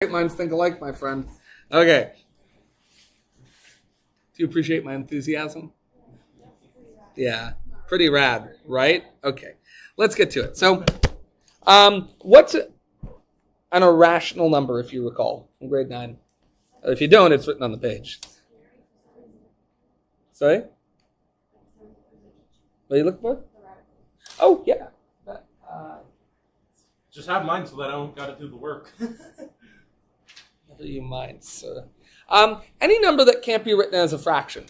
Minds think alike, my friend. Okay. Do you appreciate my enthusiasm? Yeah. Pretty rad, right? Okay. Let's get to it. So, what's an irrational number, if you recall, in grade 9? If you don't, it's written on the page. Sorry? What are you looking for? Oh, yeah. Just have mine so that I don't got to do the work. Never you mind, sir. Any number that can't be written as a fraction,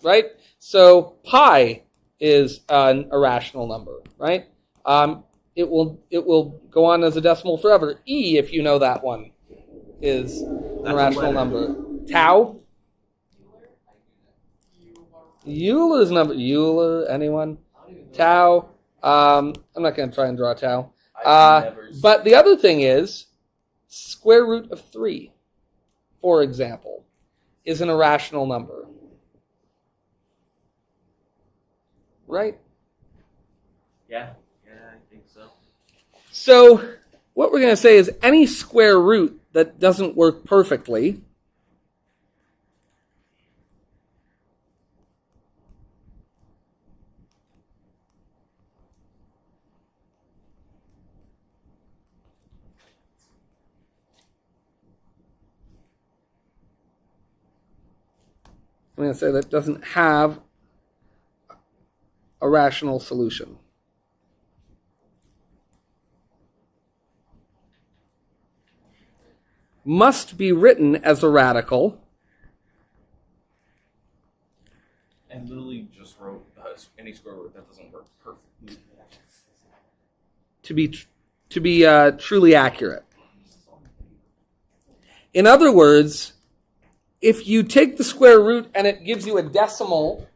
right? So pi is an irrational number, right? It will go on as a decimal forever. E, if you know that one, is an irrational number. Tau? Euler's number. Euler, anyone? Tau. I'm not going to try and draw tau. But the other thing is, square root of 3, for example, is an irrational number. Right? Yeah, I think so. So, what we're going to say is any square root that doesn't work perfectly I'm going to say that doesn't have a rational solution. Must be written as a radical. And literally just wrote any square root that doesn't work perfectly. To be truly accurate. In other words, if you take the square root and it gives you a decimal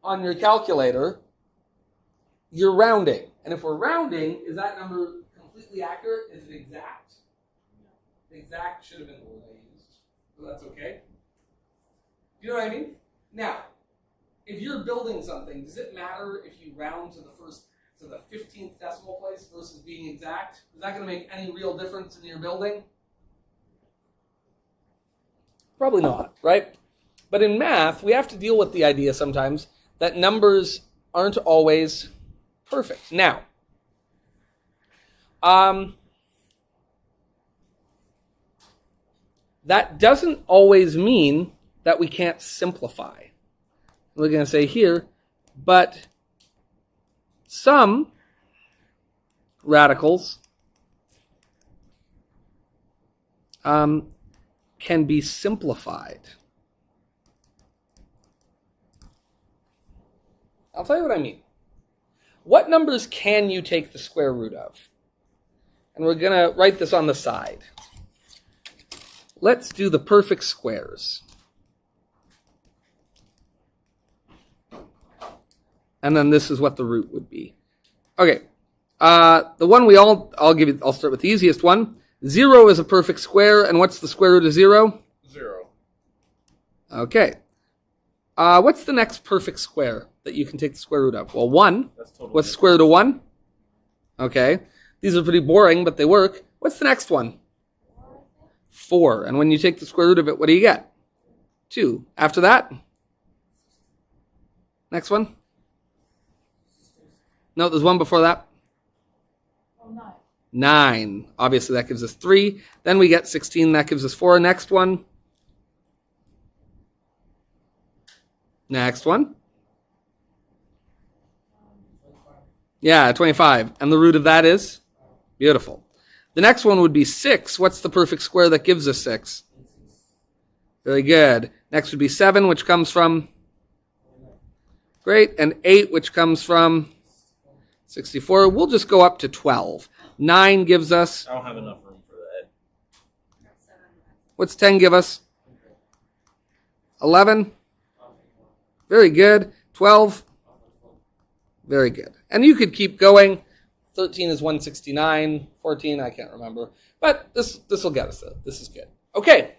on your calculator, you're rounding. And if we're rounding, is that number completely accurate? Is it exact? Exact should have been the word I used, so that's okay. Do you know what I mean? Now, if you're building something, does it matter if you round to the 15th decimal place versus being exact? Is that going to make any real difference in your building? Probably not, right? But in math, we have to deal with the idea sometimes that numbers aren't always perfect. Now, that doesn't always mean that we can't simplify. We're going to say here, but some radicals can be simplified. I'll tell you what I mean. What numbers can you take the square root of? And we're going to write this on the side. Let's do the perfect squares. And then this is what the root would be. Okay. The one I'll start with the easiest one. 0 is a perfect square, and what's the square root of 0? 0. Okay. What's the next perfect square that you can take the square root of? Well, 1. That's totally What's the square root of 1? Okay. These are pretty boring, but they work. What's the next one? 4. And when you take the square root of it, what do you get? 2. After that? Next one? No, there's one before that. 9. Obviously, that gives us 3. Then we get 16. That gives us 4. Next one. Next one. Yeah, 25. And the root of that is? Beautiful. The next one would be 6. What's the perfect square that gives us 6? Very good. Next would be 7, which comes from? Great. And 8, which comes from? 64. We'll just go up to 12. 9 gives us? I don't have enough room for that. What's 10 give us? 11. Very good. 12. Very good. And you could keep going. 13 is 169. 14, I can't remember. But this will get us there. This is good. Okay.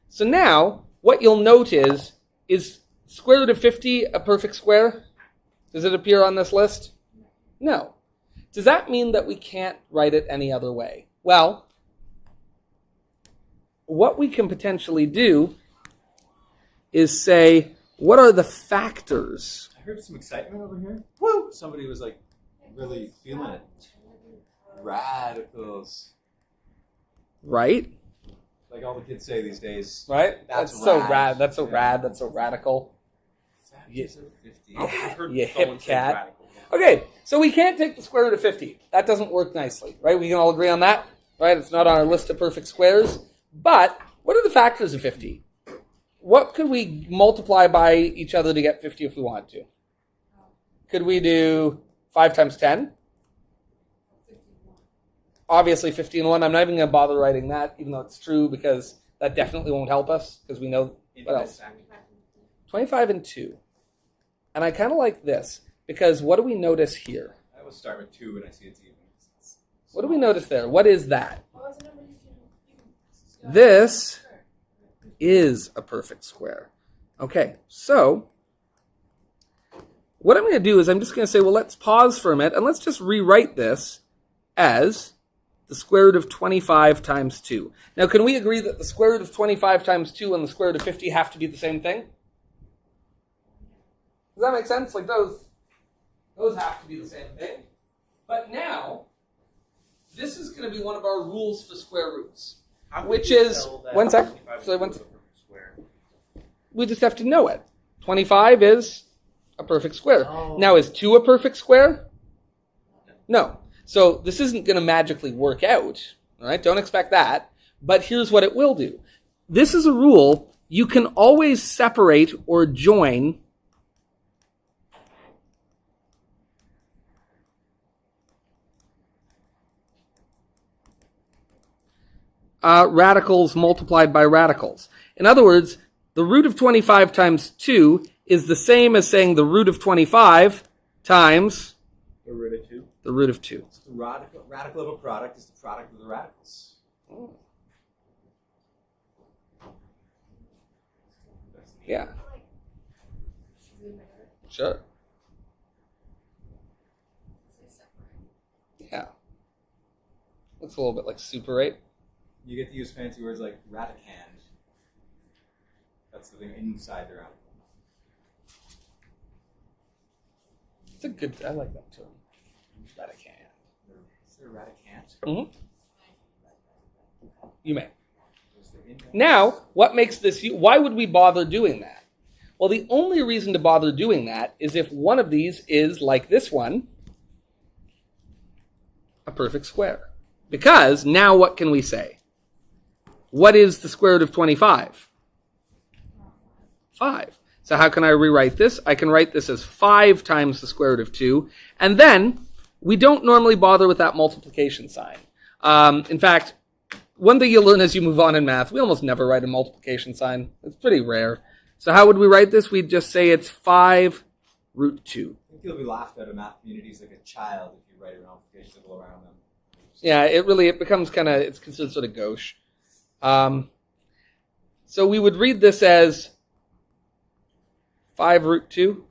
So now, what you'll note is square root of 50 a perfect square? Does it appear on this list? No. Does that mean that we can't write it any other way? Well, what we can potentially do is say, what are the factors? I heard some excitement over here. Woo! Somebody was like really feeling it. Radicals. Right? Like all the kids say these days. Right? That's so rad. rad. That's so rad. That's so radical. Factors of 50. I've heard You someone hip say cat. radical. Okay, so we can't take the square root of 50. That doesn't work nicely, right? We can all agree on that, right? It's not on our list of perfect squares. But what are the factors of 50? What could we multiply by each other to get 50 if we wanted to? Could we do 5 times 10? Obviously 50 and 1. I'm not even going to bother writing that, even though it's true, because that definitely won't help us, because we know what else. 25 and 2. And I kind of like this, because what do we notice here? I always start with 2 when I see it's even. What do we notice there? What is that? This is a perfect square. Okay, so what I'm going to do is I'm just going to say, well, let's pause for a minute, and let's just rewrite this as the square root of 25 times 2. Now, can we agree that the square root of 25 times 2 and the square root of 50 have to be the same thing? Does that make sense? Like those have to be the same thing. But now, this is going to be one of our rules for square roots, which is, one sec. So we just have to know it. 25 is a perfect square. Oh. Now, is 2 a perfect square? No. So this isn't going to magically work out. All right? Don't expect that. But here's what it will do. This is a rule. You can always separate or join radicals multiplied by radicals. In other words, the root of 25 times 2 is the same as saying the root of 25 times The root of 2. the root of 2. So the radical of a product is the product of the radicals. Yeah. Sure. Yeah. Looks a little bit like super 8. You get to use fancy words like radicand. That's the thing inside the radical. It's a good, I like that term. Radicand. Is there a radicant? Mm-hmm. You may. Now, what makes this, why would we bother doing that? Well, the only reason to bother doing that is if one of these is, like this one, a perfect square. Because now what can we say? What is the square root of 25? 5. So how can I rewrite this? I can write this as 5 times the square root of 2. And then, we don't normally bother with that multiplication sign. In fact, one thing you'll learn as you move on in math, we almost never write a multiplication sign. It's pretty rare. So how would we write this? We'd just say it's 5 root 2. I think you'll be laughed at in math communities like a child if you write a multiplication symbol around them. Yeah, it becomes kind of, it's considered sort of gauche. So we would read this as 5 root 2.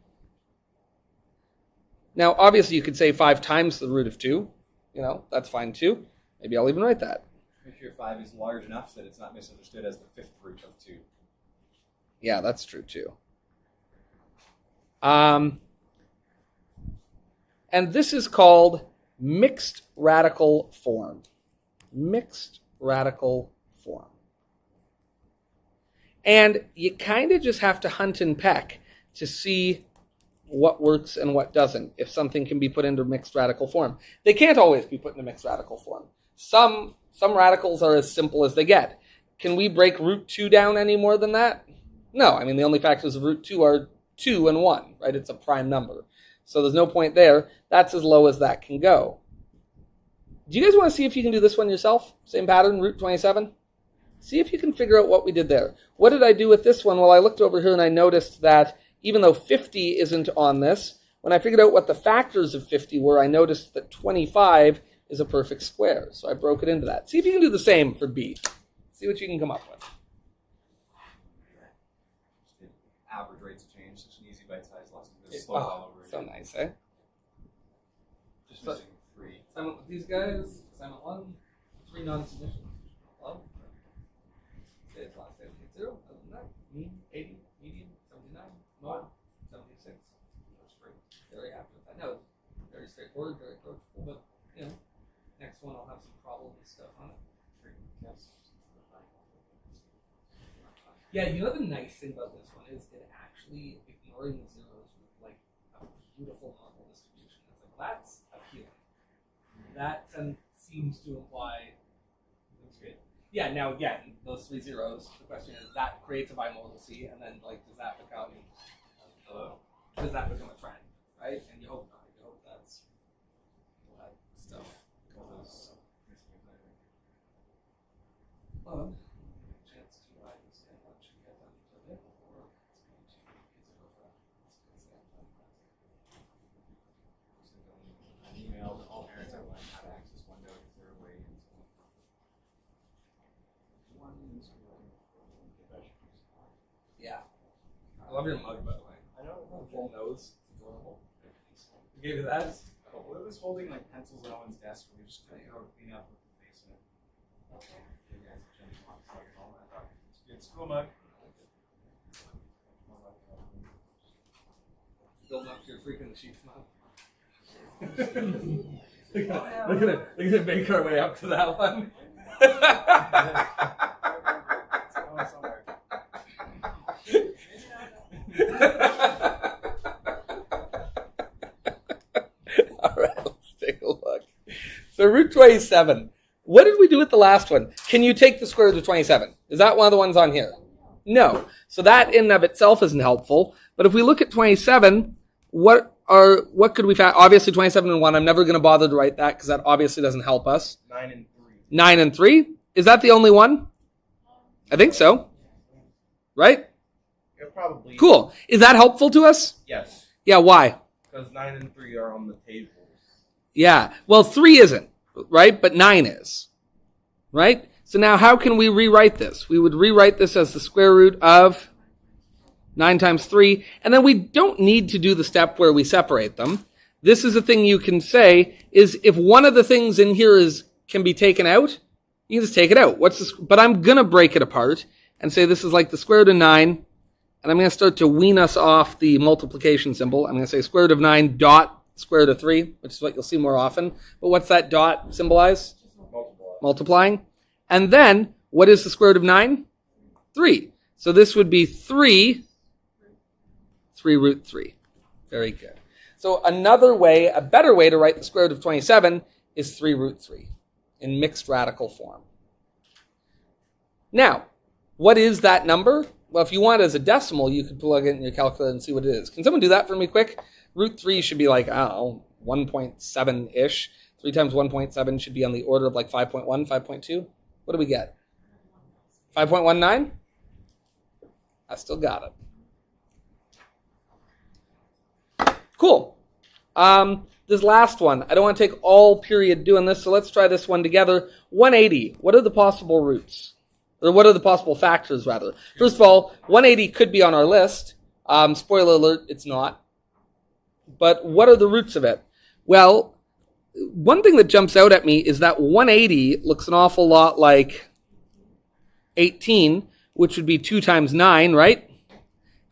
Now, obviously, you could say 5 times the root of 2. You know, that's fine too. Maybe I'll even write that. Make sure 5 is large enough that it's not misunderstood as the 5th root of 2. Yeah, that's true too. And this is called mixed radical form. Mixed radical form. And you kind of just have to hunt and peck to see what works and what doesn't, if something can be put into mixed radical form. They can't always be put into mixed radical form. Some radicals are as simple as they get. Can we break root 2 down any more than that? No, I mean, the only factors of root 2 are 2 and 1, right? It's a prime number. So there's no point there. That's as low as that can go. Do you guys want to see if you can do this one yourself? Same pattern, root 27? See if you can figure out what we did there. What did I do with this one? Well, I looked over here and I noticed that even though 50 isn't on this, when I figured out what the factors of 50 were, I noticed that 25 is a perfect square. So I broke it into that. See if you can do the same for B. See what you can come up with. Average rates of change, such an easy bite-sized lesson. There's slope all over So again. nice, eh? Just missing 3. Assignment with these guys. Assignment 1. 3 non-submissions. Well, straightforward, very approachable, but, you know, next one I'll have some problems stuff on it. Yeah, you know the nice thing about this one is it actually, ignoring the zeros with like a beautiful normal distribution. It's like, well, that's appealing. That seems to imply. Yeah, now again, those 3 zeros, the question is, that creates a bimodalcy, and then like, does that become a trend, right? And you hope not. You hope that's that stuff goes. Chance to understand what should get done to it, or it's going to is it over? An email to all parents that want to have access OneNote if they're away. Yeah. I love your mug, by the way. I know. The full nose. It's adorable. Who gave you that? Oh, well, it was holding like pencils on Owen's desk. We were just going to go clean up with the basement. Okay. You guys have changed my plug and all that. I thought it's a good school mug. Building up to your freaking sheets, man. Look at it make our way up to that one. All right, let's take a look. So root 27. What did we do with the last one? Can you take the square root of 27? Is that one of the ones on here? No. So that in and of itself isn't helpful. But if we look at 27, what could we find? Obviously 27 and 1. I'm never going to bother to write that because that obviously doesn't help us. 9 and 3. 9 and 3? Is that the only one? I think so. Right? Yeah, probably. Cool. Is that helpful to us? Yes. Yeah, why? Because 9 and 3 are on the table. Yeah. Well, 3 isn't, right? But 9 is. Right? So now how can we rewrite this? We would rewrite this as the square root of 9 times 3. And then we don't need to do the step where we separate them. This is a thing you can say is if one of the things in here can be taken out, you can just take it out. But I'm going to break it apart and say this is like the square root of 9. And I'm going to start to wean us off the multiplication symbol. I'm going to say square root of 9 dot square root of 3, which is what you'll see more often. But what's that dot symbolize? Multiplying. And then, what is the square root of 9? 3. So this would be 3 root 3. Very good. So a better way to write the square root of 27 is 3 root 3 in mixed radical form. Now, what is that number? Well, if you want it as a decimal, you could plug it in your calculator and see what it is. Can someone do that for me quick? Root 3 should be like, 1.7-ish. 3 times 1.7 should be on the order of like 5.1, 5.2. What do we get? 5.19? I still got it. Cool. This last one, I don't want to take all period doing this, so let's try this one together. 180, what are the possible roots? Or what are the possible factors, rather? First of all, 180 could be on our list. Spoiler alert, it's not. But what are the roots of it? Well, one thing that jumps out at me is that 180 looks an awful lot like 18, which would be 2 times 9, right?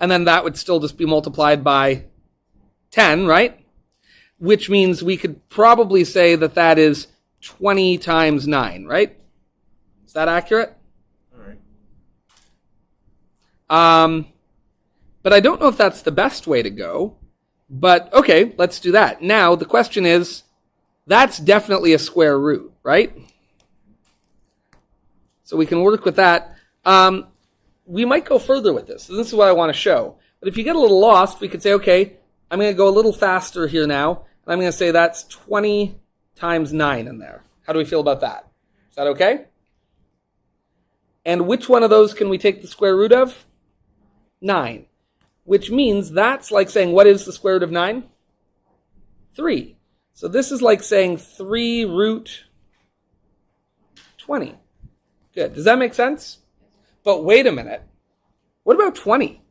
And then that would still just be multiplied by 10, right? Which means we could probably say that that is 20 times 9, right? Is that accurate? All right. But I don't know if that's the best way to go. But, okay, let's do that. Now, the question is, that's definitely a square root, right? So we can work with that. We might go further with this. So this is what I want to show. But if you get a little lost, we could say, okay, I'm going to go a little faster here now. And I'm going to say that's 20 times 9 in there. How do we feel about that? Is that okay? And which one of those can we take the square root of? 9. Which means that's like saying, what is the square root of 9? 3. So this is like saying 3 root 20. Good. Does that make sense? But wait a minute. What about 20?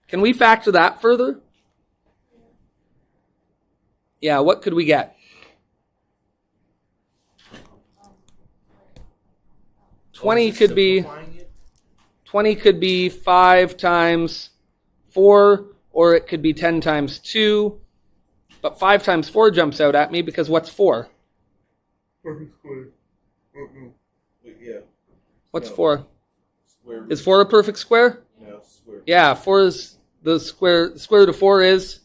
Can we factor that further? Yeah, what could we get? 20 could be 5 times 4, or it could be 10 times 2. But 5 times 4 jumps out at me because what's 4? Perfect square. Wait, yeah. What's No. 4? Square root. Is 4 a perfect square? No, square. Yeah, 4 is the square root of 4 is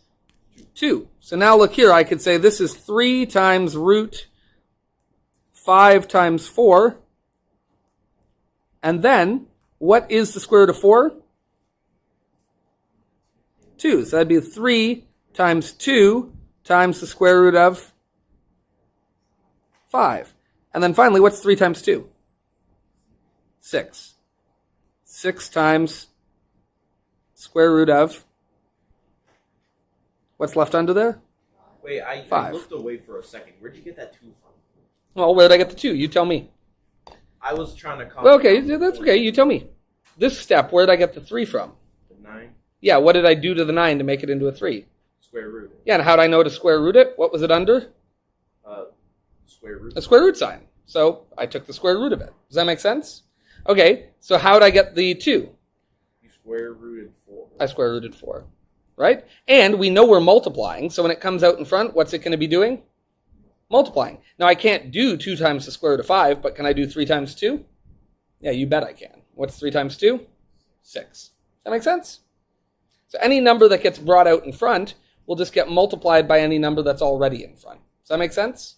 2. So now look here, I could say this is 3 times root 5 times 4. And then, what is the square root of 4? 2. So that'd be 3 times 2 times the square root of 5. And then finally, what's 3 times 2? 6. 6 times square root of, what's left under there? Wait, I 5. looked away for a second. Where'd you get that 2 from? Well, where did I get the 2? You tell me. I was trying to. Okay, that's okay. You tell me. This step, where did I get the 3 from? The 9 Yeah, what did I do to the 9 to make it into a 3? square root. Yeah, and how did I know to square root it? What was it under? Square root. A square root sign. So I took the square root of it. Does that make sense? Okay, so how did I get the 2? You square rooted 4. I square rooted 4, right? And we know we're multiplying, so when it comes out in front, what's it going to be doing? Multiplying. Now, I can't do 2 times the square root of 5, but can I do 3 times 2? Yeah, you bet I can. What's 3 times 2? 6. Does that make sense? So any number that gets brought out in front will just get multiplied by any number that's already in front. Does that make sense?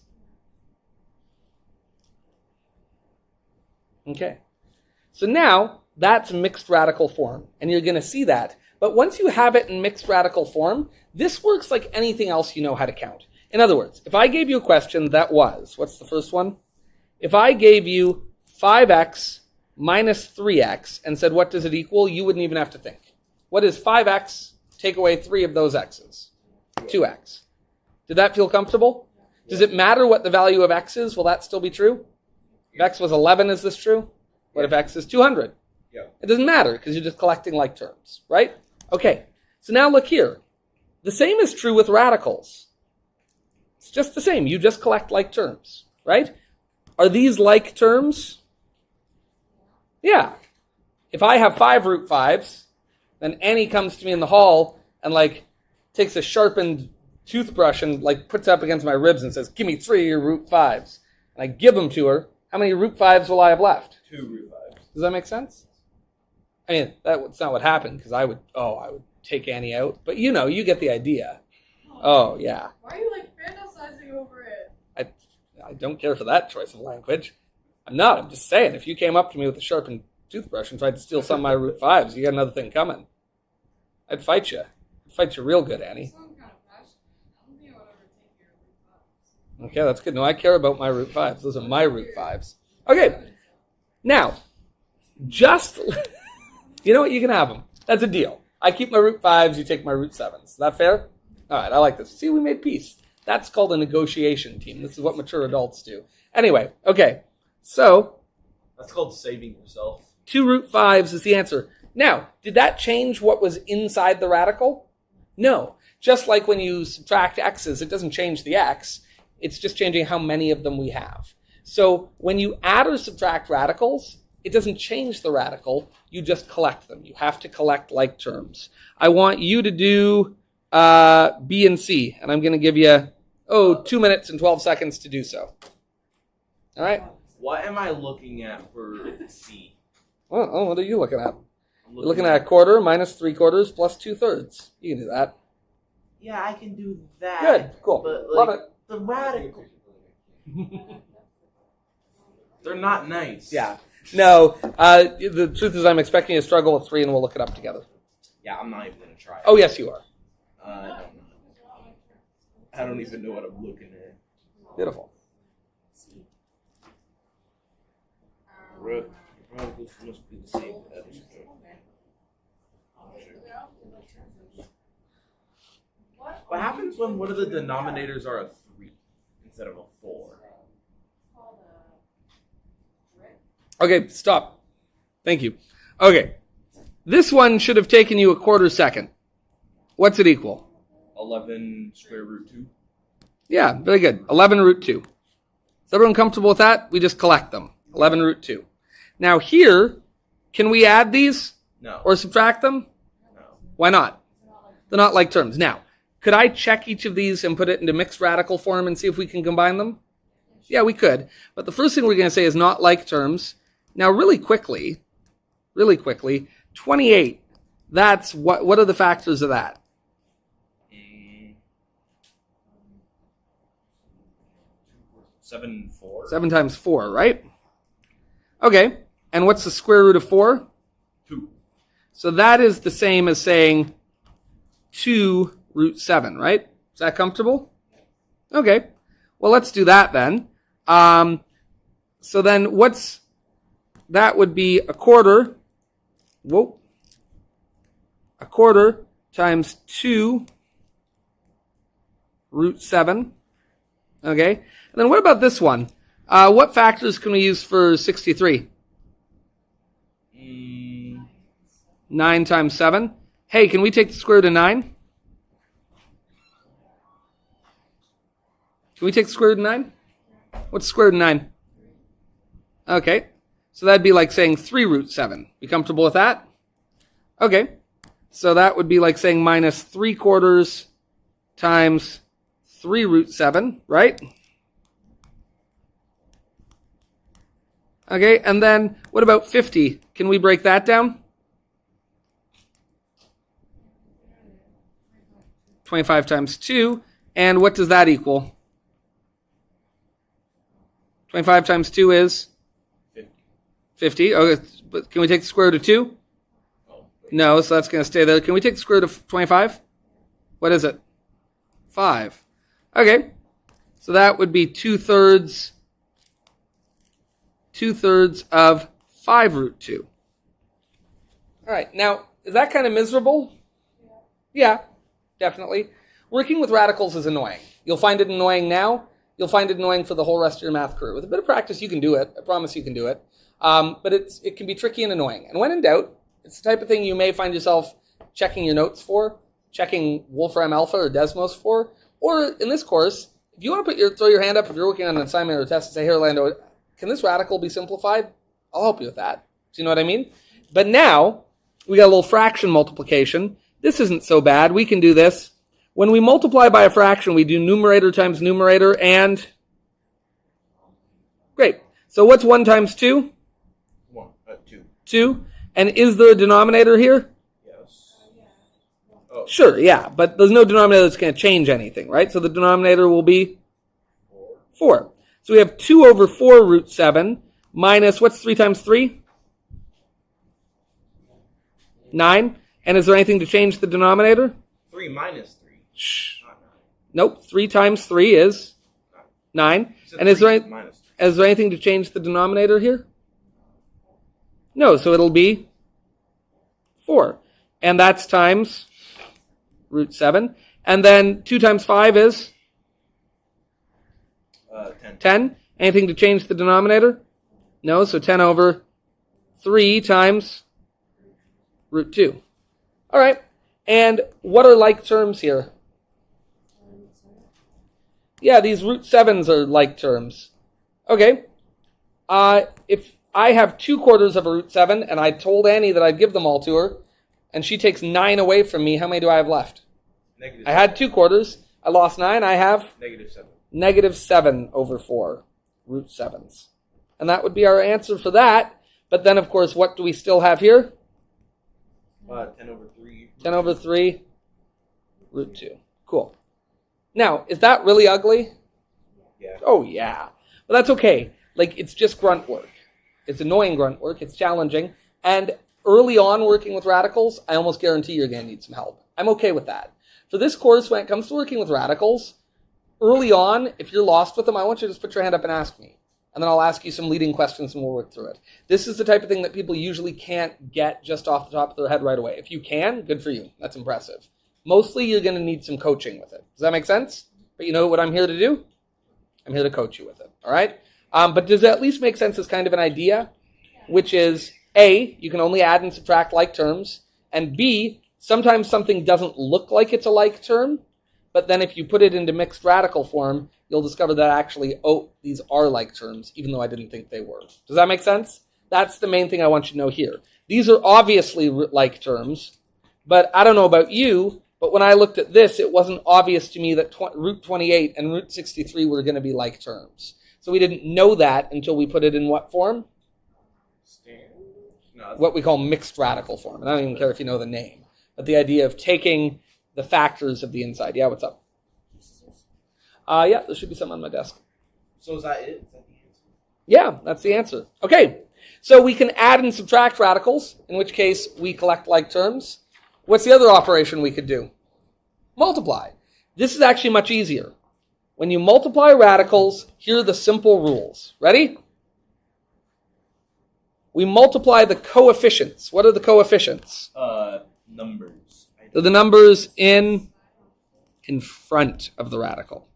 Okay. So now, that's mixed radical form, and you're going to see that. But once you have it in mixed radical form, this works like anything else you know how to count. In other words, if I gave you a question that was, what's the first one? If I gave you 5x minus 3x and said, what does it equal? You wouldn't even have to think. What is 5x? Take away 3 of those x's. 2x. Did that feel comfortable? Does it matter what the value of x is? Will that still be true? If x was 11, is this true? What if x is 200? Yeah. It doesn't matter because you're just collecting like terms, right? Okay, so now look here. The same is true with radicals. It's just the same. You just collect like terms, right? Are these like terms? Yeah. If I have 5 root 5s, then Annie comes to me in the hall and takes a sharpened toothbrush and puts it up against my ribs and says, give me 3 of your root 5s. And I give them to her. How many root 5s will I have left? 2 root 5s. Does that make sense? I mean, that's not what happened because I would take Annie out. But you get the idea. Oh, yeah. Why are you fantasizing over it? I don't care for that choice of language. I'm not. I'm just saying, if you came up to me with a sharpened toothbrush and tried to steal some of my root 5s, you got another thing coming. I'd fight you. I'd fight you real good, Annie. Some kind of passion. I don't think I would ever take your root 5s. Okay, that's good. No, I care about my root 5s. Those are my root 5s. Okay. Now, just... You know what? You can have them. That's a deal. I keep my root 5s, you take my root 7s. Is that fair? All right, I like this. See, we made peace. That's called a negotiation team. This is what mature adults do. Anyway, okay. So, That's called saving yourself. 2 root 5s is the answer. Now, did that change what was inside the radical? No. Just like when you subtract x's, it doesn't change the x. It's just changing how many of them we have. So, when you add or subtract radicals, it doesn't change the radical. You just collect them. You have to collect like terms. I want you to do B and C, and I'm going to give you, 2 minutes and 12 seconds to do so. All right? What am I looking at for C? Oh, what are you looking at? You're looking at a quarter minus 3/4 plus 2/3. You can do that. Yeah, I can do that. Good, cool. But, Love it. The radical. They're not nice. Yeah. No, the truth is I'm expecting you to struggle with 3 and we'll look it up together. Yeah, I'm not even going to try it. Oh, yes, you are. I don't know. I don't even know what I'm looking at. Beautiful. Radicals must be the same. What happens when one of the denominators are a 3 instead of a 4? Okay, stop. Thank you. Okay. This one should have taken you a quarter second. What's it equal? 11 square root 2. Yeah, very good. 11 root 2. Is everyone comfortable with that? We just collect them. 11 root 2. Now here, can we add these No. or subtract them? No. Why not? They're not like terms. Now, Could I check each of these and put it into mixed radical form and see if we can combine them? Yeah, we could. But the first thing we're going to say is not like terms. Now, really quickly, 28, that's what are the factors of that? 7, 4. 7 times 4, right? Okay, and what's the square root of 4? 2. So that is the same as saying 2 root 7, right? Is that comfortable? Okay, well, let's do that then. So then that would be a quarter. Whoa. A quarter times 2 root 7. Okay. And then what about this one? What factors can we use for 63? 9 times 7. Hey, can we take the square root of 9? Can we take the square root of 9? What's the square root of 9? Okay. So that'd be like saying 3 root 7. You comfortable with that? Okay. So that would be like saying minus 3 quarters times 3 root 7, right? Okay, and then what about 50? Can we break that down? 25 times 2. And what does that equal? 25 times 2 is? 50. Okay, but can we take the square root of 2? No, so that's going to stay there. Can we take the square root of 25? What is it? 5. Okay, so that would be 2/3 of 5 root 2. All right, now, is that kind of miserable? Yeah, definitely. Working with radicals is annoying. You'll find it annoying now. You'll find it annoying for the whole rest of your math career. With a bit of practice, you can do it. I promise you can do it. But it can be tricky and annoying. And when in doubt, it's the type of thing you may find yourself checking your notes for, checking Wolfram Alpha or Desmos for, or in this course, if you want to throw your hand up if you're working on an assignment or a test and say, hey, Orlando, can this radical be simplified? I'll help you with that. Do you know what I mean? But now, we got a little fraction multiplication. This isn't so bad. We can do this. When we multiply by a fraction, we do numerator times numerator and... Great. So what's 1 times 2? 2. 2. And is there a denominator here? Yes. Oh. Sure, yeah. But there's no denominator that's going to change anything, right? So the denominator will be 4. So we have 2 over 4 root 7 minus, what's 3 times 3? 9. And is there anything to change the denominator? 3 minus 3. Shh. Nope. 3 times 3 is 9. And is there anything to change the denominator here? No. So it'll be 4. And that's times root 7. And then 2 times 5 is? 10. 10. Anything to change the denominator? No. So 10 over 3 times root 2. All right. And what are like terms here? Yeah, these root 7s are like terms. Okay. If I have 2 quarters of a root 7, and I told Annie that I'd give them all to her, and she takes 9 away from me, how many do I have left? -7. I had 2 quarters. I lost 9. I have? -7. -7 over 4 root 7s. And that would be our answer for that. But then, of course, what do we still have here? 10 over 3. 10 over 3 root 2. Cool. Now, is that really ugly? Yeah. Oh, yeah. But that's okay. Like, it's just grunt work. It's annoying grunt work. It's challenging. And early on working with radicals, I almost guarantee you're going to need some help. I'm okay with that. For this course, when it comes to working with radicals, early on, if you're lost with them, I want you to just put your hand up and ask me. And then I'll ask you some leading questions and we'll work through it. This is the type of thing that people usually can't get just off the top of their head right away. If you can, good for you. That's impressive. Mostly, you're going to need some coaching with it. Does that make sense? But you know what I'm here to do? I'm here to coach you with it. All right? But does it at least make sense as kind of an idea? Which is, A, you can only add and subtract like terms. And B, sometimes something doesn't look like it's a like term. But then if you put it into mixed radical form, you'll discover that actually, oh, these are like terms, even though I didn't think they were. Does that make sense? That's the main thing I want you to know here. These are obviously like terms. But I don't know about you, But when I looked at this, it wasn't obvious to me that root 28 and root 63 were going to be like terms. So we didn't know that until we put it in what form? No, What we call mixed radical form. And I don't even care if you know the name. But the idea of taking the factors of the inside. Yeah, what's up? Yeah, there should be some on my desk. So is that it? Is that the answer? Yeah, that's the answer. Okay, so we can add and subtract radicals, in which case we collect like terms. What's the other operation we could do? Multiply. This is actually much easier. When you multiply radicals, here are the simple rules. Ready? We multiply the coefficients. What are the coefficients? Numbers. They're the numbers in front of the radical.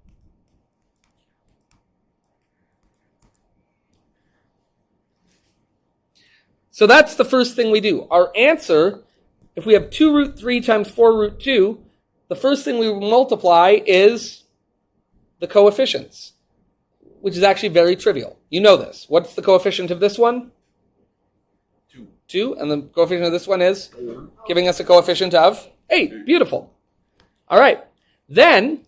So that's the first thing we do. Our answer, if we have 2 root 3 times 4 root 2, the first thing we multiply is the coefficients, which is actually very trivial. You know this. What's the coefficient of this one? 2. 2, and the coefficient of this one is giving us a coefficient of 8. Beautiful. All right. Then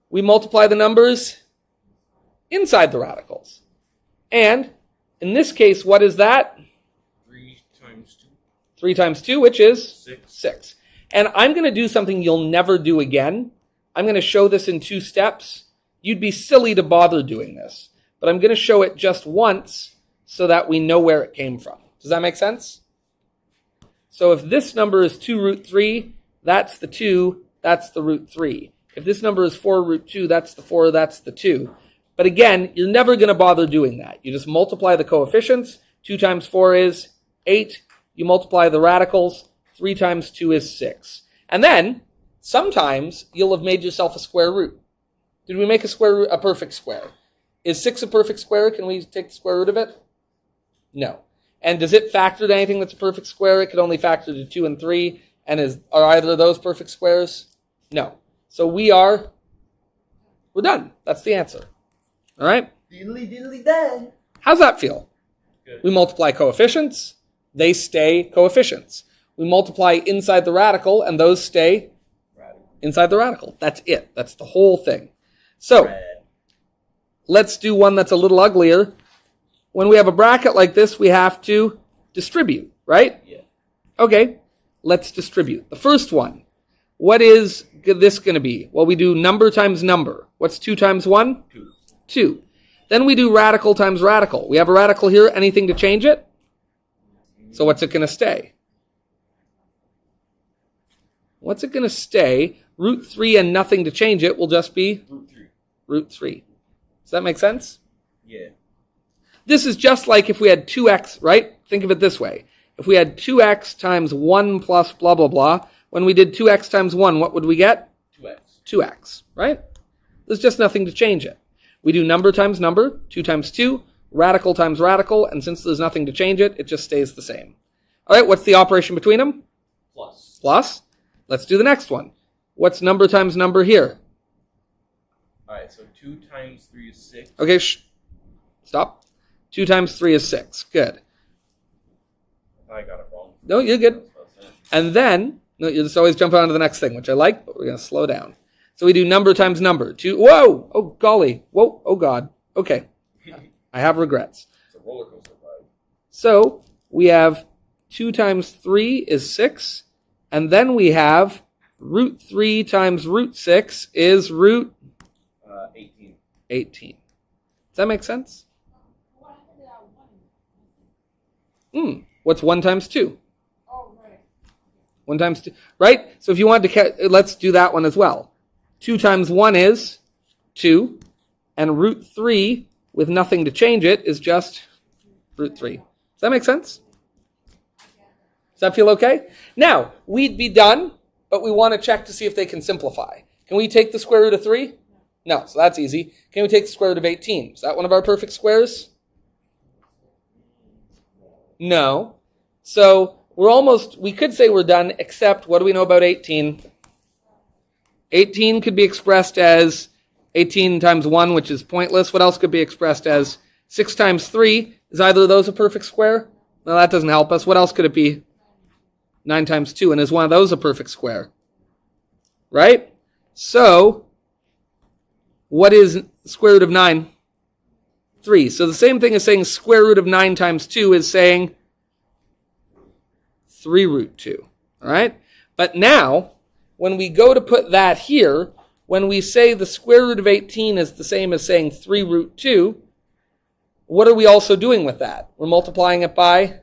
we multiply the numbers inside the radicals. And in this case, what is that? 3 times 2. 3 times 2, which is 6. 6. And I'm going to do something you'll never do again. I'm going to show this in 2 steps. You'd be silly to bother doing this. But I'm going to show it just once so that we know where it came from. Does that make sense? So if this number is 2 root 3, that's the 2, that's the root 3. If this number is 4 root 2, that's the 4, that's the 2. But again, you're never going to bother doing that. You just multiply the coefficients. 2 times 4 is 8. You multiply the radicals. 3 times 2 is 6. And then, sometimes, you'll have made yourself a square root. Did we make a square root a perfect square? Is 6 a perfect square? Can we take the square root of it? No. And does it factor to anything that's a perfect square? It could only factor to 2 and 3. And are either of those perfect squares? No. So we're done. That's the answer. All right? Diddly done. How's that feel? Good. We multiply coefficients. They stay coefficients. We multiply inside the radical, and those stay inside the radical. That's it. That's the whole thing. So, let's do one that's a little uglier. When we have a bracket like this, we have to distribute, right? Yeah. Okay, let's distribute. The first one, what is this going to be? Well, we do number times number. What's 2 times 1? 2. 2. Then we do radical times radical. We have a radical here. Anything to change it? So what's it going to stay? What's it going to stay? Root 3 and nothing to change it will just be Root 3. root 3. Does that make sense? Yeah. This is just like if we had 2x, right? Think of it this way. If we had 2x times 1 plus blah, blah, blah, when we did 2x times 1, what would we get? 2x. 2x, right? There's just nothing to change it. We do number times number, 2 times 2, radical times radical, and since there's nothing to change it, it just stays the same. All right, what's the operation between them? Plus. Plus. Let's do the next one. What's number times number here? Alright, so 2 times 3 is 6. Okay, stop. 2 times 3 is 6. Good. I got it wrong. No, you're good. And then, no, you just always jump on to the next thing, which I like, but we're going to slow down. So we do number times number. 2, whoa! Oh, golly. Whoa, oh, God. Okay. I have regrets. It's a roller coaster ride. So we have 2 times 3 is 6. And then we have root 3 times root 6 is root 18. 18. Does that make sense? What happened to that 1? What's 1 times 2? Oh, right. 1 times 2. Right? So if you wanted to, let's do that one as well. 2 times 1 is 2. And root 3, with nothing to change it, is just root 3. Does that make sense? Does that feel okay? Now, we'd be done, but we want to check to see if they can simplify. Can we take the square root of 3? No, so that's easy. Can we take the square root of 18? Is that one of our perfect squares? No. So we could say we're done, except what do we know about 18? 18 could be expressed as 18 times 1, which is pointless. What else could be expressed as 6 times 3? Is either of those a perfect square? No, that doesn't help us. What else could it be? 9 times 2. And is one of those a perfect square? Right? So, what is square root of 9? 3. So the same thing as saying square root of 9 times 2 is saying 3 root 2. All right? But now, when we go to put that here, when we say the square root of 18 is the same as saying 3 root 2, what are we also doing with that? We're multiplying it by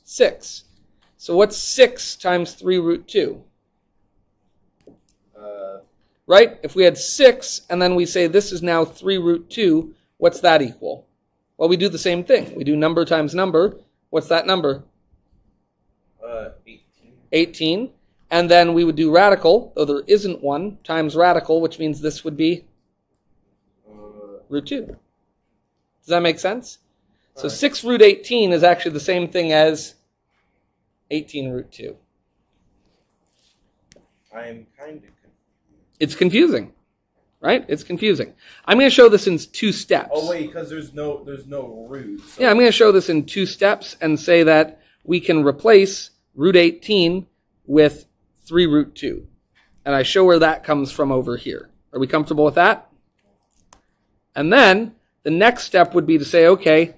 6. So what's 6 times 3 root 2? Right? If we had 6 and then we say this is now 3 root 2, what's that equal? Well, we do the same thing. We do number times number. What's that number? 18. 18. And then we would do radical, though there isn't one, times radical, which means this would be root 2. Does that make sense? So right. 6 root 18 is actually the same thing as 18 root 2. I'm kind of confused. It's confusing, right? It's confusing. I'm going to show this in 2 steps. Oh wait, because there's no root. So. Yeah, I'm going to show this in 2 steps and say that we can replace root 18 with 3 root 2. And I show where that comes from over here. Are we comfortable with that? And then the next step would be to say, okay,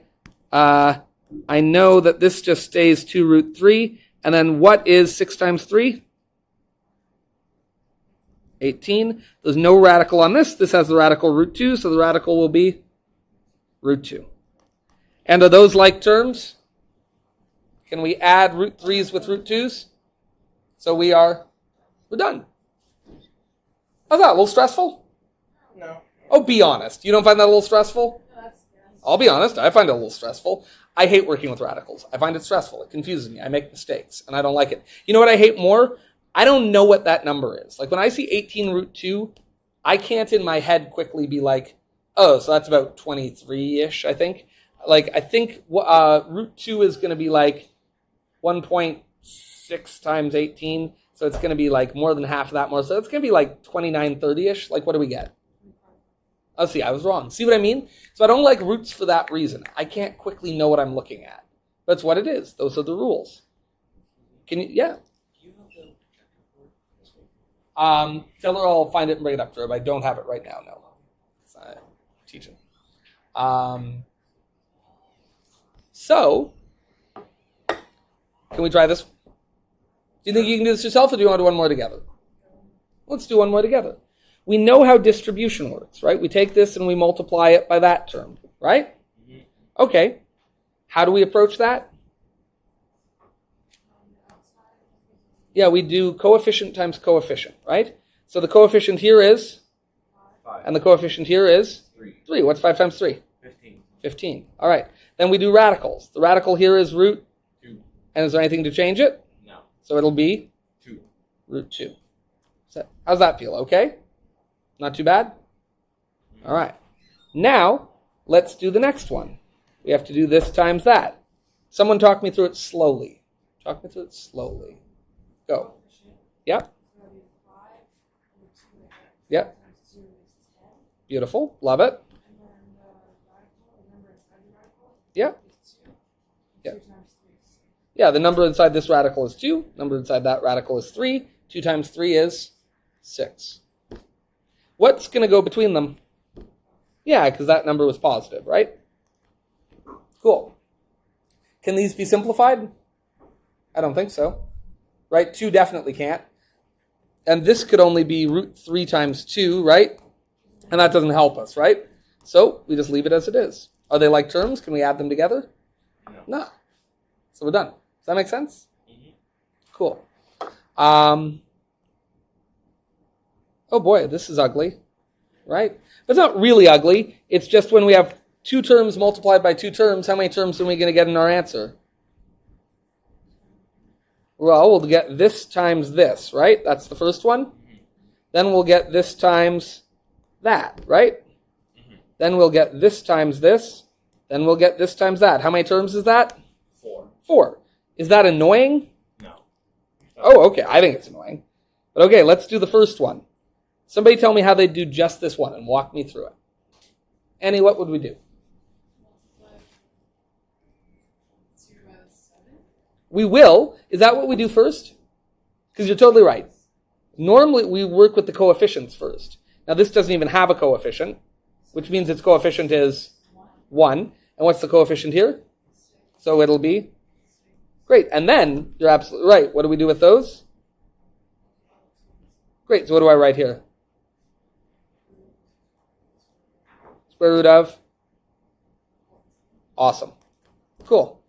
I know that this just stays 2 root 3. And then what is 6 times 3? 18. There's no radical on this. This has the radical root 2, so the radical will be root 2. And are those like terms? Can we add root 3's with root 2's? So we're done. How's that? A little stressful? No. Oh, be honest. You don't find that a little stressful? No, that's I'll be honest. I find it a little stressful. I hate working with radicals. I find it stressful. It confuses me. I make mistakes, and I don't like it. You know what I hate more? I don't know what that number is. Like when I see 18 root 2, I can't in my head quickly be like, oh, so that's about 23-ish, I think. Like I think root 2 is going to be like 1.6 times 18. So it's going to be like more than half of that more. So it's going to be like 29, 30-ish. Like what do we get? Oh, see, I was wrong. See what I mean? So I don't like roots for that reason. I can't quickly know what I'm looking at. That's what it is. Those are the rules. Can you? Yeah. Tell her I'll find it and bring it up to her, but I don't have it right now, no. I'm teaching. So, can we try this? Do you think you can do this yourself, or do you want to do one more together? Let's do one more together. We know how distribution works, right? We take this and we multiply it by that term, right? Okay. How do we approach that? Yeah, we do coefficient times coefficient, right? So the coefficient here is? 5. And the coefficient here is? 3. 3. What's 5 times 3? 15. 15. All right. Then we do radicals. The radical here is root? 2. And is there anything to change it? No. So it'll be? 2. Root 2. How's that feel? Okay? Not too bad? All right. Now, let's do the next one. We have to do this times that. Someone talk me through it slowly. Talk me through it slowly. Go. Yep. Yep. Beautiful. Love it. Yep. Yep. Yeah, the number inside this radical is 2. Number inside that radical is 3. 2 times 3 is 6. What's going to go between them? Yeah, because that number was positive, right? Cool. Can these be simplified? I don't think so. Right? 2 definitely can't. And this could only be root 3 times 2, right? And that doesn't help us, right? So we just leave it as it is. Are they like terms? Can we add them together? No. So we're done. Does that make sense? Mm-hmm. Cool. Oh boy, this is ugly, right? But it's not really ugly. It's just when we have 2 terms multiplied by 2 terms, how many terms are we going to get in our answer? Well, we'll get this times this, right? That's the first one. Then we'll get this times that, right? Then we'll get this times this. Then we'll get this times that. How many terms is that? 4. 4. Is that annoying? No. Oh, okay. I think it's annoying. But okay, let's do the first one. Somebody tell me how they do just this one and walk me through it. Annie, what would we do? We will. Is that what we do first? Because you're totally right. Normally, we work with the coefficients first. Now, this doesn't even have a coefficient, which means its coefficient is 1. And what's the coefficient here? So it'll be great. And then, you're absolutely right. What do we do with those? Great. So what do I write here? Square root of? Awesome. Cool.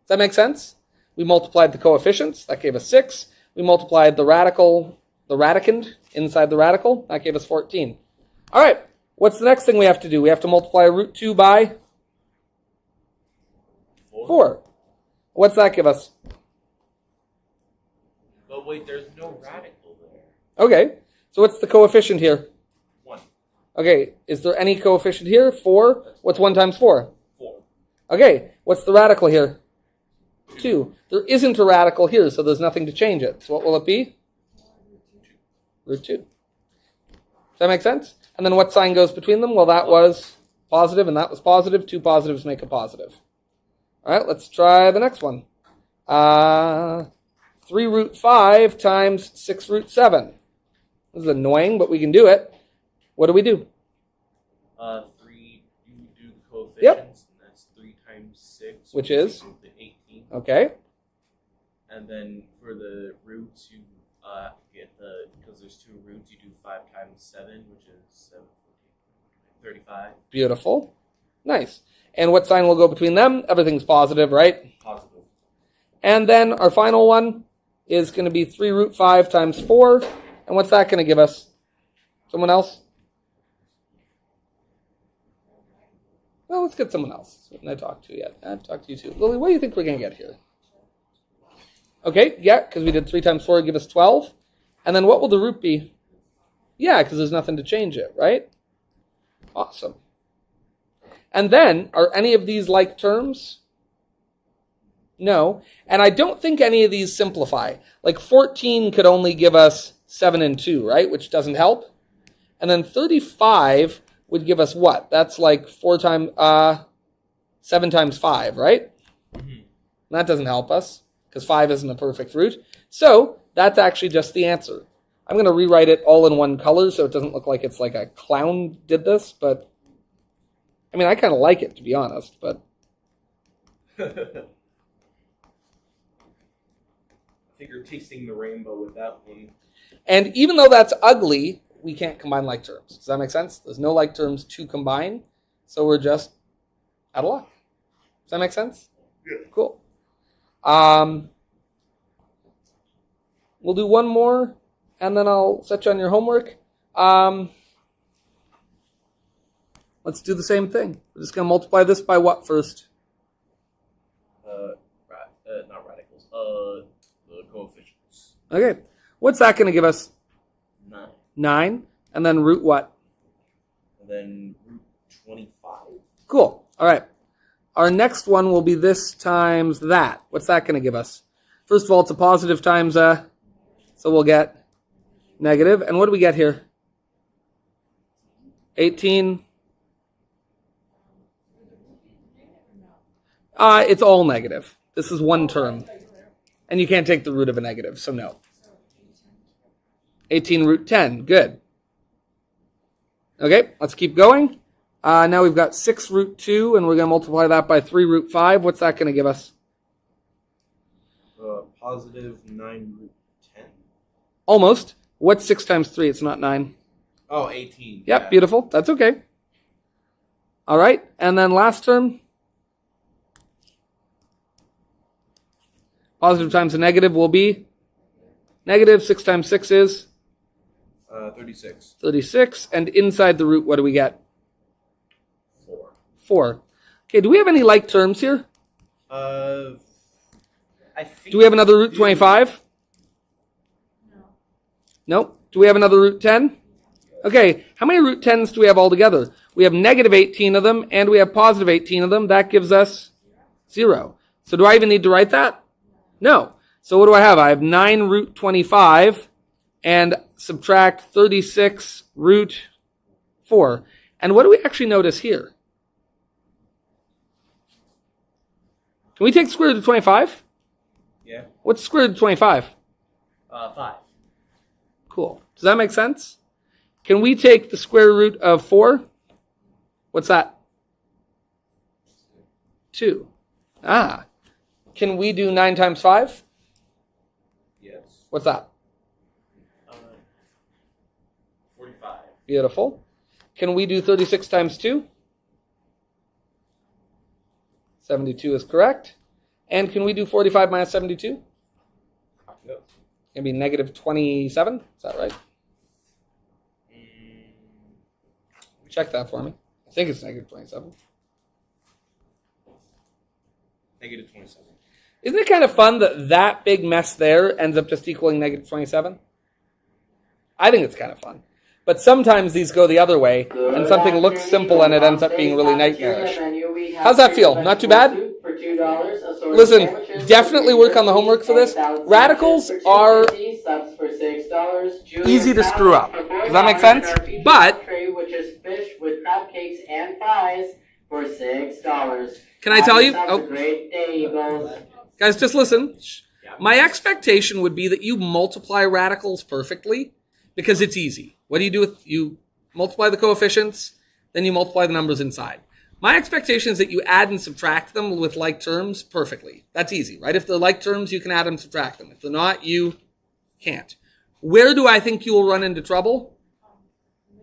Does that make sense? We multiplied the coefficients. That gave us 6. We multiplied the radicand inside the radical. That gave us 14. All right. What's the next thing we have to do? We have to multiply root 2 by 4. What's that give us? But wait, there's no radical there. Okay. So what's the coefficient here? 1. Okay. Is there any coefficient here? 4. What's 1 times 4? 4. Okay. What's the radical here? 2. There isn't a radical here, so there's nothing to change it. So what will it be? Root 2. Does that make sense? And then what sign goes between them? Well, that was positive and that was positive. 2 positives make a positive. All right, let's try the next one. 3 root 5 times 6 root 7. This is annoying, but we can do it. What do we do? 3, you do the coefficients, Yep. and that's 3 times 6. Which is? The 18. Okay. And then for the roots, you get because there's 2 roots, you do 5 times 7, which is 7, 14, 35. Beautiful. Nice. And what sign will go between them? Everything's positive, right? Positive. And then our final one is going to be 3 root 5 times 4. And what's that going to give us? Someone else? Well, let's get someone else. I haven't talked to yet. I haven't talked to you too. Lily, what do you think we're going to get here? Okay, yeah, because we did 3 times 4 give us 12. And then what will the root be? Yeah, because there's nothing to change it, right? Awesome. And then, are any of these like terms? No. And I don't think any of these simplify. Like 14 could only give us 7 and 2, right? Which doesn't help. And then 35 would give us what? That's like 7 times 5, right? Mm-hmm. That doesn't help us, because 5 isn't a perfect root. So, that's actually just the answer. I'm going to rewrite it all in one color so it doesn't look like it's like a clown did this, but I mean, I kind of like it, to be honest, but I think you're tasting the rainbow with that one. and even though that's ugly, we can't combine like terms. Does that make sense? There's no like terms to combine, so we're just out of luck. Does that make sense? Yeah. Cool. We'll do one more, and then I'll set you on your homework. Let's do the same thing. We're just going to multiply this by what first? Not radicals. The coefficients. Okay. What's that going to give us? 9. 9. And then root what? And then root 25. Cool. All right. Our next one will be this times that. What's that going to give us? First of all, it's a positive times so we'll get negative. And what do we get here? 18. It's all negative. This is one term. And you can't take the root of a negative, so no. 18 root 10. Good. Okay, let's keep going. Now we've got 6 root 2, and we're going to multiply that by 3 root 5. What's that going to give us? Positive 9 root 10. Almost. What's 6 times 3? It's not 9. Oh, 18. Yep, yeah. beautiful. That's okay. All right, and then last term. Positive times a negative will be negative. 6 times 6 is? 36. 36. And inside the root, what do we get? 4. 4. Okay, do we have any like terms here? I think Do we have another root 25? No. Do we have another root 10? Okay, how many root 10s do we have altogether? We have negative 18 of them, and we have positive 18 of them. That gives us 0. So do I even need to write that? No. So what do I have? I have 9 root 25 and subtract 36 root 4. And what do we actually notice here? Can we take the square root of 25? Yeah. What's the square root of 25? 5. Cool. Does that make sense? Can we take the square root of 4? What's that? 2. Ah. Can we do 9 times 5? Yes. What's that? 45. Beautiful. Can we do 36 times 2? 72 is correct. And can we do 45 minus 72? No. It'd be negative 27. Is that right? Check that for me. I think it's negative 27. Negative 27. Isn't it kind of fun that that big mess there ends up just equaling negative 27? I think it's kind of fun. But sometimes these go the other way, and something looks simple and it ends up being really nightmarish. How's that feel? Not too bad? Listen, definitely work on the homework for this. Radicals are easy to screw up. Does that make sense? But for $6. Can I tell you? Have a great day, Eagles. Guys, just listen. My expectation would be that you multiply radicals perfectly because it's easy. What do? You multiply the coefficients, then you multiply the numbers inside. My expectation is that you add and subtract them with like terms perfectly. That's easy, right? If they're like terms, you can add and subtract them. If they're not, you can't. Where do I think you will run into trouble?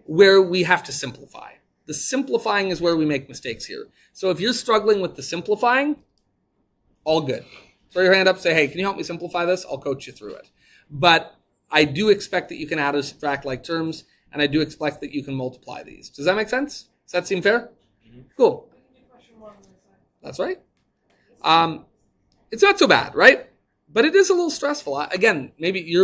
Where we have to simplify. The simplifying is where we make mistakes here. So if you're struggling with the simplifying, all good. Throw your hand up, say, hey, can you help me simplify this? I'll coach you through it. But I do expect that you can add or subtract like terms, and I do expect that you can multiply these. Does that make sense? Does that seem fair? Mm-hmm. Cool. That's right. It's not so bad, right? But it is a little stressful. Again, maybe you're